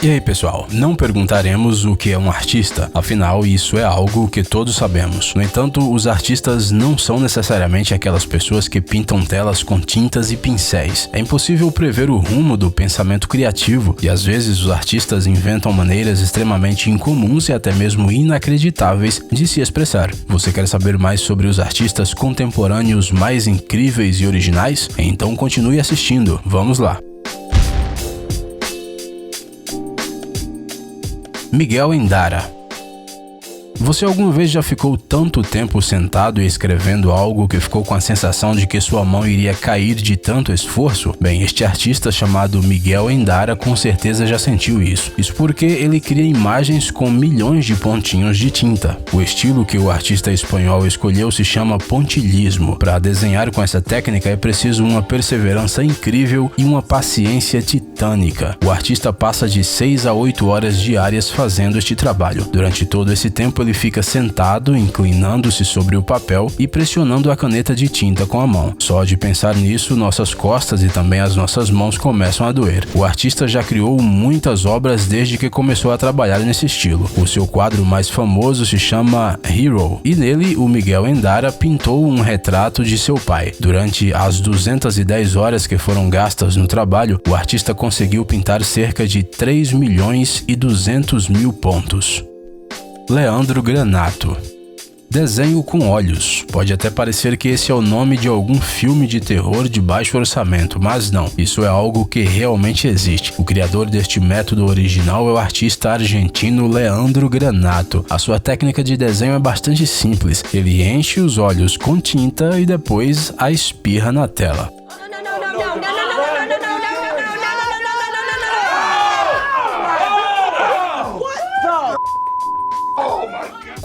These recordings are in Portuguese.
E aí pessoal, não perguntaremos o que é um artista, afinal isso é algo que todos sabemos. No entanto, os artistas não são necessariamente aquelas pessoas que pintam telas com tintas e pincéis. É impossível prever o rumo do pensamento criativo e às vezes os artistas inventam maneiras extremamente incomuns e até mesmo inacreditáveis de se expressar. Você quer saber mais sobre os artistas contemporâneos mais incríveis e originais? Então continue assistindo, vamos lá! Miguel Endara. Você alguma vez já ficou tanto tempo sentado e escrevendo algo que ficou com a sensação de que sua mão iria cair de tanto esforço? Bem, este artista chamado Miguel Endara com certeza já sentiu isso. Isso porque ele cria imagens com milhões de pontinhos de tinta. O estilo que o artista espanhol escolheu se chama pontilhismo. Para desenhar com essa técnica é preciso uma perseverança incrível e uma paciência titânica. O artista passa de 6 a 8 horas diárias fazendo este trabalho. Durante todo esse tempo ele fica sentado, inclinando-se sobre o papel e pressionando a caneta de tinta com a mão. Só de pensar nisso, nossas costas e também as nossas mãos começam a doer. O artista já criou muitas obras desde que começou a trabalhar nesse estilo. O seu quadro mais famoso se chama Hero, e nele o Miguel Endara pintou um retrato de seu pai. Durante as 210 horas que foram gastas no trabalho, o artista conseguiu pintar cerca de 3.200.000 pontos. Leandro Granato. Desenho com olhos. Pode até parecer que esse é o nome de algum filme de terror de baixo orçamento, mas não, isso é algo que realmente existe. O criador deste método original é o artista argentino Leandro Granato. A sua técnica de desenho é bastante simples. Ele enche os olhos com tinta e depois a espirra na tela.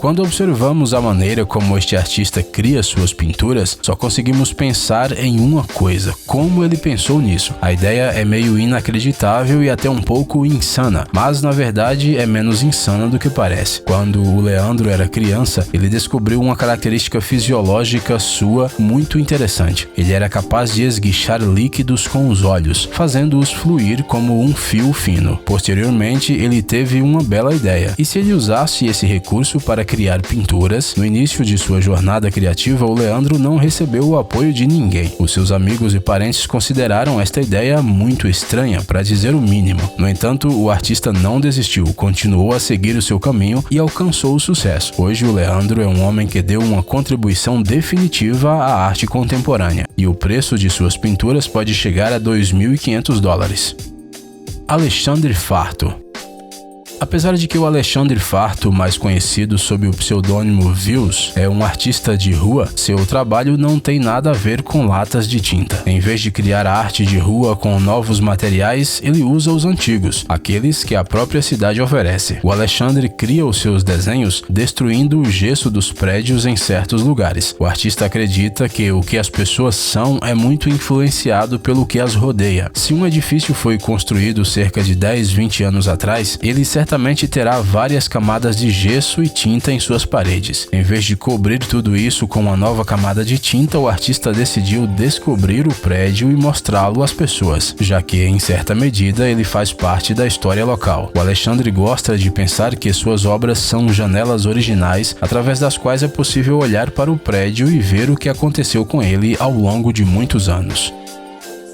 Quando observamos a maneira como este artista cria suas pinturas, só conseguimos pensar em uma coisa: como ele pensou nisso. A ideia é meio inacreditável e até um pouco insana, mas na verdade é menos insana do que parece. Quando o Leandro era criança, ele descobriu uma característica fisiológica sua muito interessante. Ele era capaz de esguichar líquidos com os olhos, fazendo-os fluir como um fio fino. Posteriormente, ele teve uma bela ideia. E se ele usasse esse recurso para criar pinturas? No início de sua jornada criativa, o Leandro não recebeu o apoio de ninguém. Os seus amigos e parentes consideraram esta ideia muito estranha, para dizer o mínimo. No entanto, o artista não desistiu, continuou a seguir o seu caminho e alcançou o sucesso. Hoje, o Leandro é um homem que deu uma contribuição definitiva à arte contemporânea, e o preço de suas pinturas pode chegar a $2.500. Alexandre Farto. Apesar de que o Alexandre Farto, mais conhecido sob o pseudônimo Views, é um artista de rua, seu trabalho não tem nada a ver com latas de tinta. Em vez de criar arte de rua com novos materiais, ele usa os antigos, aqueles que a própria cidade oferece. O Alexandre cria os seus desenhos destruindo o gesso dos prédios em certos lugares. O artista acredita que o que as pessoas são é muito influenciado pelo que as rodeia. Se um edifício foi construído cerca de 10, 20 anos atrás, ele certamente terá várias camadas de gesso e tinta em suas paredes. Em vez de cobrir tudo isso com uma nova camada de tinta, o artista decidiu descobrir o prédio e mostrá-lo às pessoas, já que, em certa medida, ele faz parte da história local. O Alexandre gosta de pensar que suas obras são janelas originais, através das quais é possível olhar para o prédio e ver o que aconteceu com ele ao longo de muitos anos.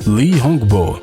Li Hongbo.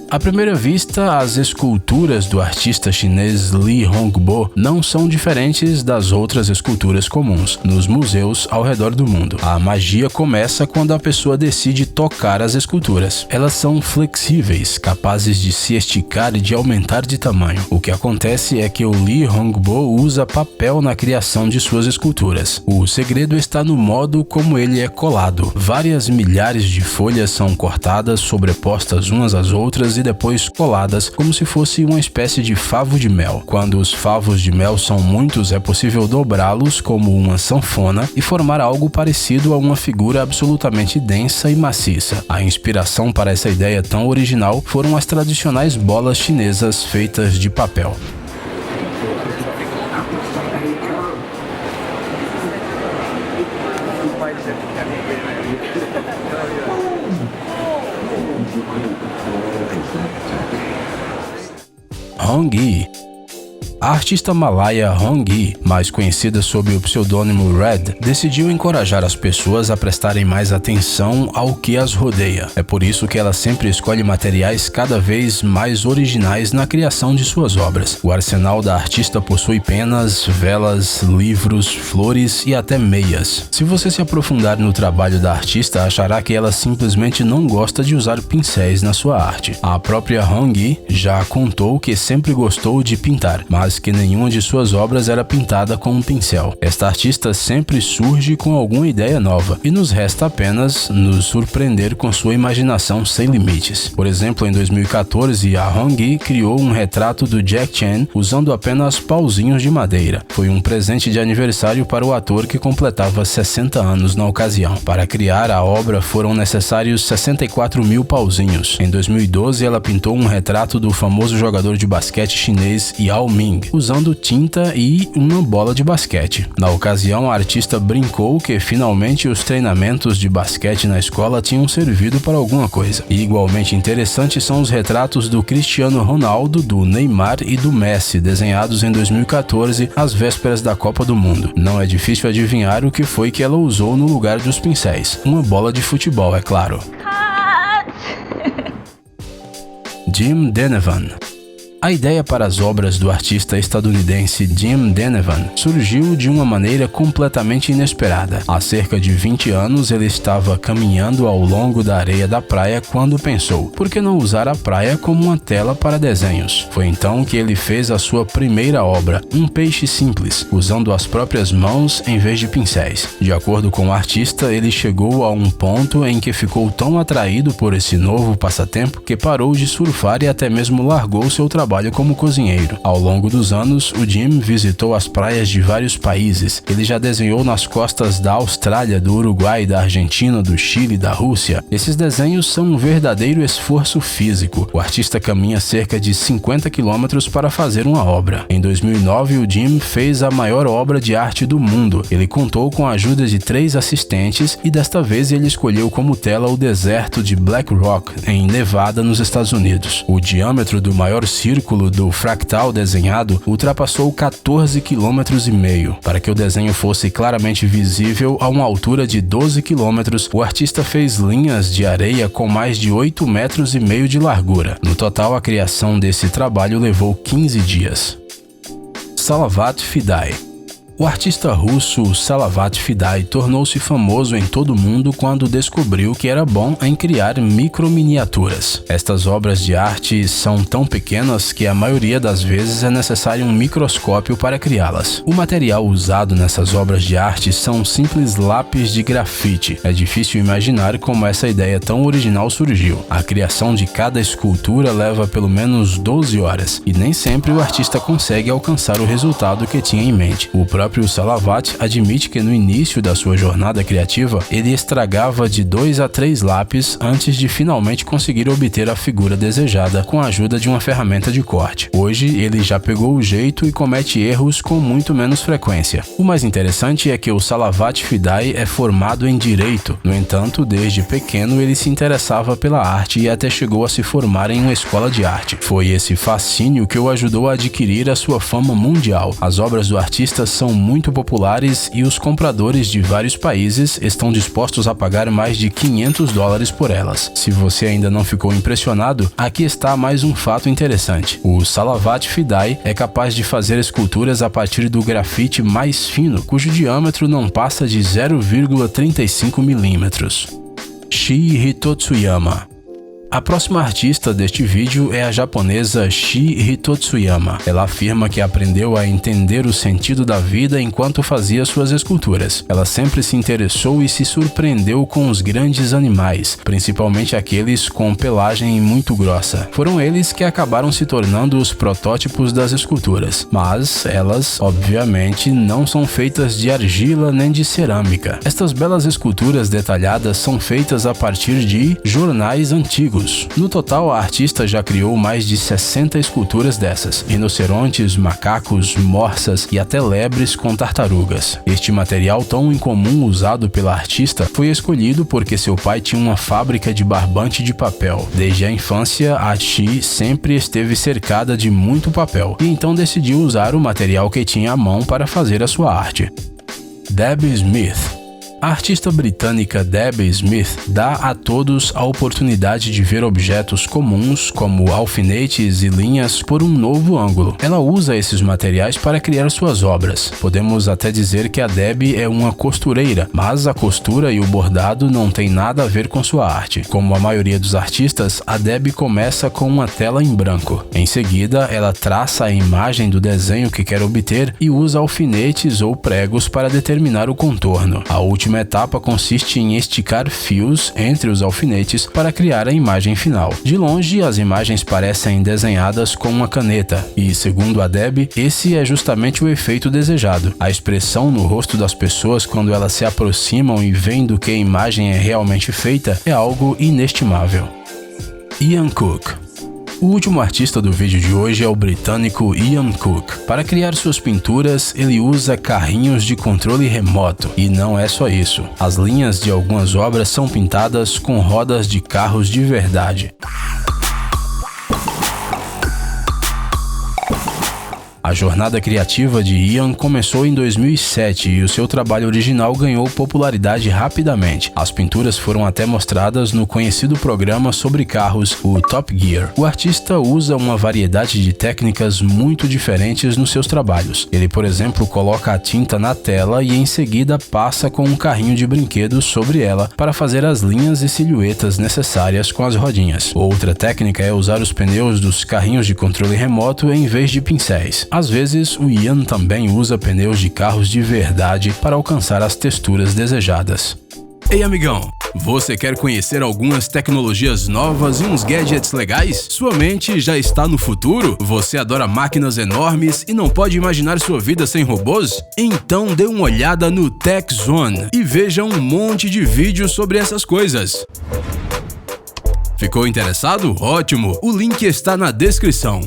À primeira vista, as esculturas do artista chinês Li Hongbo não são diferentes das outras esculturas comuns nos museus ao redor do mundo. A magia começa quando a pessoa decide tocar as esculturas. Elas são flexíveis, capazes de se esticar e de aumentar de tamanho. O que acontece é que o Li Hongbo usa papel na criação de suas esculturas. O segredo está no modo como ele é colado. Várias milhares de folhas são cortadas, sobrepostas umas às outras e depois coladas como se fosse uma espécie de favo de mel. Quando os favos de mel são muitos, é possível dobrá-los como uma sanfona e formar algo parecido a uma figura absolutamente densa e maciça. A inspiração para essa ideia tão original foram as tradicionais bolas chinesas feitas de papel. Hong-yi. A artista malaia Hong-yi, mais conhecida sob o pseudônimo Red, decidiu encorajar as pessoas a prestarem mais atenção ao que as rodeia. É por isso que ela sempre escolhe materiais cada vez mais originais na criação de suas obras. O arsenal da artista possui penas, velas, livros, flores e até meias. Se você se aprofundar no trabalho da artista, achará que ela simplesmente não gosta de usar pincéis na sua arte. A própria Hong-yi já contou que sempre gostou de pintar, mas que nenhuma de suas obras era pintada com um pincel. Esta artista sempre surge com alguma ideia nova e nos resta apenas nos surpreender com sua imaginação sem limites. Por exemplo, em 2014, a Hong-yi criou um retrato do Jack Chan usando apenas pauzinhos de madeira. Foi um presente de aniversário para o ator que completava 60 anos na ocasião. Para criar a obra foram necessários 64 mil pauzinhos. Em 2012, ela pintou um retrato do famoso jogador de basquete chinês Yao Ming, usando tinta e uma bola de basquete. Na ocasião, a artista brincou que finalmente os treinamentos de basquete na escola tinham servido para alguma coisa. E igualmente interessantes são os retratos do Cristiano Ronaldo, do Neymar e do Messi, desenhados em 2014, às vésperas da Copa do Mundo. Não é difícil adivinhar o que foi que ela usou no lugar dos pincéis. Uma bola de futebol, é claro. Jim Donovan. A ideia para as obras do artista estadunidense Jim Donovan surgiu de uma maneira completamente inesperada. Há cerca de 20 anos ele estava caminhando ao longo da areia da praia quando pensou, por que não usar a praia como uma tela para desenhos? Foi então que ele fez a sua primeira obra, um peixe simples, usando as próprias mãos em vez de pincéis. De acordo com o artista, ele chegou a um ponto em que ficou tão atraído por esse novo passatempo que parou de surfar e até mesmo largou seu trabalho como cozinheiro. Ao longo dos anos, o Jim visitou as praias de vários países. Ele já desenhou nas costas da Austrália, do Uruguai, da Argentina, do Chile, da Rússia. Esses desenhos são um verdadeiro esforço físico. O artista caminha cerca de 50 quilômetros para fazer uma obra. Em 2009, o Jim fez a maior obra de arte do mundo. Ele contou com a ajuda de 3 assistentes e desta vez ele escolheu como tela o deserto de Black Rock, em Nevada, nos Estados Unidos. O diâmetro do maior círculo do fractal desenhado ultrapassou 14,5 km. Para que o desenho fosse claramente visível a uma altura de 12 km, o artista fez linhas de areia com mais de 8,5 metros de largura. No total, a criação desse trabalho levou 15 dias. Salavat Fidai. O artista russo Salavat Fidai tornou-se famoso em todo o mundo quando descobriu que era bom em criar microminiaturas. Estas obras de arte são tão pequenas que a maioria das vezes é necessário um microscópio para criá-las. O material usado nessas obras de arte são simples lápis de grafite. É difícil imaginar como essa ideia tão original surgiu. A criação de cada escultura leva pelo menos 12 horas, e nem sempre o artista consegue alcançar o resultado que tinha em mente. O próprio Salavat admite que no início da sua jornada criativa, ele estragava de 2 a 3 lápis antes de finalmente conseguir obter a figura desejada com a ajuda de uma ferramenta de corte. Hoje, ele já pegou o jeito e comete erros com muito menos frequência. O mais interessante é que o Salavat Fidai é formado em Direito. No entanto, desde pequeno ele se interessava pela arte e até chegou a se formar em uma escola de arte. Foi esse fascínio que o ajudou a adquirir a sua fama mundial. As obras do artista são muito populares e os compradores de vários países estão dispostos a pagar mais de $500 por elas. Se você ainda não ficou impressionado, aqui está mais um fato interessante. O Salavat Fidai é capaz de fazer esculturas a partir do grafite mais fino, cujo diâmetro não passa de 0,35 milímetros. Shii Hitotsuyama. A próxima artista deste vídeo é a japonesa Shii Hitotsuyama. Ela afirma que aprendeu a entender o sentido da vida enquanto fazia suas esculturas. Ela sempre se interessou e se surpreendeu com os grandes animais, principalmente aqueles com pelagem muito grossa. Foram eles que acabaram se tornando os protótipos das esculturas, mas elas, obviamente, não são feitas de argila nem de cerâmica. Estas belas esculturas detalhadas são feitas a partir de jornais antigos. humanos. No total, a artista já criou mais de 60 esculturas dessas: rinocerontes, macacos, morsas e até lebres com tartarugas. Este material tão incomum usado pela artista foi escolhido porque seu pai tinha uma fábrica de barbante de papel. Desde a infância, a Chi sempre esteve cercada de muito papel e então decidiu usar o material que tinha à mão para fazer a sua arte. Debbie Smith. A artista britânica Debbie Smith dá a todos a oportunidade de ver objetos comuns, como alfinetes e linhas, por um novo ângulo. Ela usa esses materiais para criar suas obras. Podemos até dizer que a Debbie é uma costureira, mas a costura e o bordado não têm nada a ver com sua arte. Como a maioria dos artistas, a Debbie começa com uma tela em branco. Em seguida, ela traça a imagem do desenho que quer obter e usa alfinetes ou pregos para determinar o contorno. A última etapa consiste em esticar fios entre os alfinetes para criar a imagem final. De longe, as imagens parecem desenhadas com uma caneta e, segundo a Debbie, esse é justamente o efeito desejado. A expressão no rosto das pessoas quando elas se aproximam e veem do que a imagem é realmente feita é algo inestimável. Ian Cook. O último artista do vídeo de hoje é o britânico Ian Cook. Para criar suas pinturas, ele usa carrinhos de controle remoto. E não é só isso. As linhas de algumas obras são pintadas com rodas de carros de verdade. A jornada criativa de Ian começou em 2007 e o seu trabalho original ganhou popularidade rapidamente. As pinturas foram até mostradas no conhecido programa sobre carros, o Top Gear. O artista usa uma variedade de técnicas muito diferentes nos seus trabalhos. Ele, por exemplo, coloca a tinta na tela e em seguida passa com um carrinho de brinquedos sobre ela para fazer as linhas e silhuetas necessárias com as rodinhas. Outra técnica é usar os pneus dos carrinhos de controle remoto em vez de pincéis. Às vezes, o Ian também usa pneus de carros de verdade para alcançar as texturas desejadas. Ei, amigão! Você quer conhecer algumas tecnologias novas e uns gadgets legais? Sua mente já está no futuro? Você adora máquinas enormes e não pode imaginar sua vida sem robôs? Então dê uma olhada no Tech Zone e veja um monte de vídeos sobre essas coisas. Ficou interessado? Ótimo! O link está na descrição.